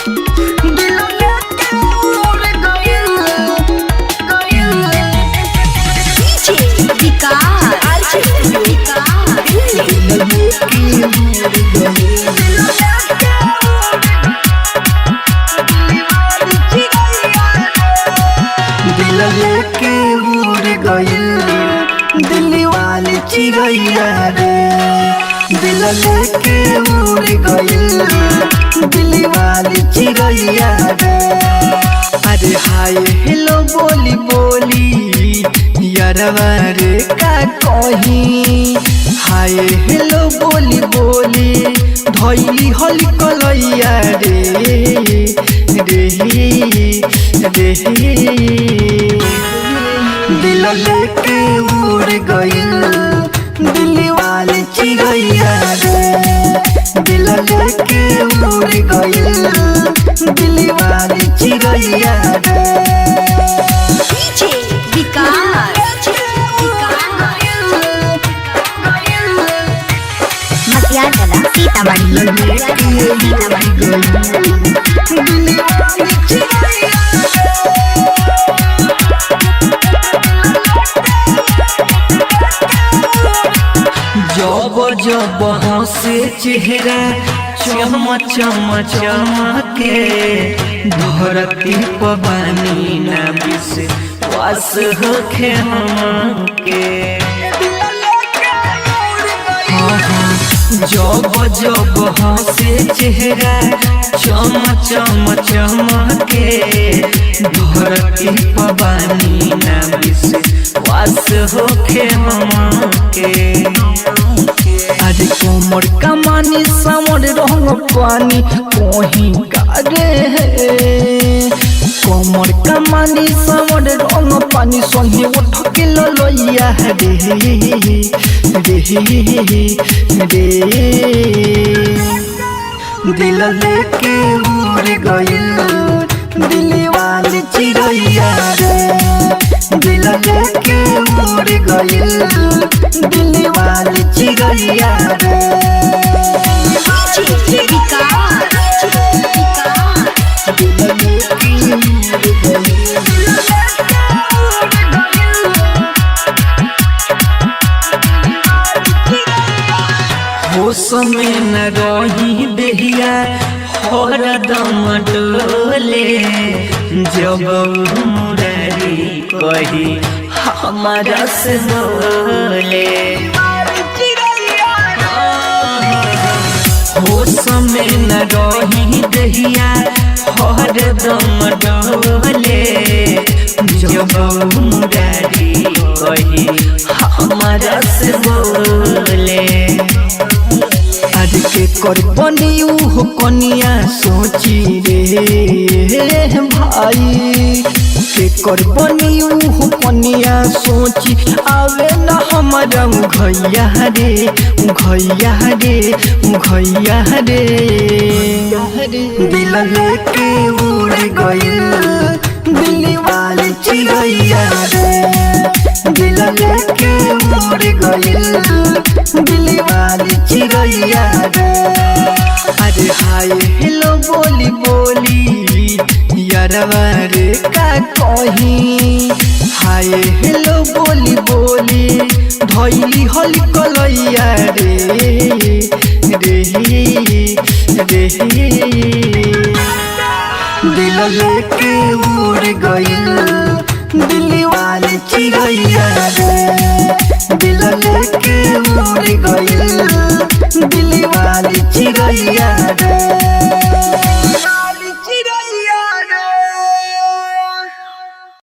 दिल लेके उड़ गइल विकास दिल लेके उड़ गइल दिल वाली चिड़ैया रे दिल लेके उड़ गइल दिल वाली चिड़ैया रे। अरे हाय हेलो बोली बोली यारवा रे का कही हाय हेलो बोली बोली धैली हली कलैया रे दिल लेके उड़ गइल दिल वाली चिड़ैया रे दिल लेके उड़ गइल दिल वाली चिड़ैया रे। सीतामढ़ी जब जब हंसे चेहरा चम चम चमके धरती पवानी ना विश्वास होखे हमके। जब जब हंसे चेहरा चम चम चमके धरती पवानी ना विश्वास होखे हमके। अरे कोमर कमानी समर रंग पानी कहीं गारे कोमर कमानी समर रंग पानी संगे उठ के ललैया रे दिल लेके उड़ गइल दिल वाली चिड़ैया रे दिल लेके उड़ गइल दिल वाली चिड़ैया रे। होश में न रही देहिया हरदम डोले जब मुरारी कही हमारा से बोले होश में न रही देहिया हरदम डोले जब मुरारी कही हमारा से बोले। आज के कर बनियू हो कनिया सोची रे भाई के कर बनियू हो कनिया सोची आवे न हमारा घैया रे दिल लेके उड़ गइल दिल वाली चिड़ैया रे दिल लेके उड़ गइल दिल वाली चिड़ैया रे। अरे हाय हेलो बोली बोली यारवा रे का कही हाय हेलो बोली बोली धैली हली कलैया रे दिल लेके उड़ गइल दिल वाली चिड़ैया रे दिल लेके उड़ गइल दिल वाली चिड़ैया रे।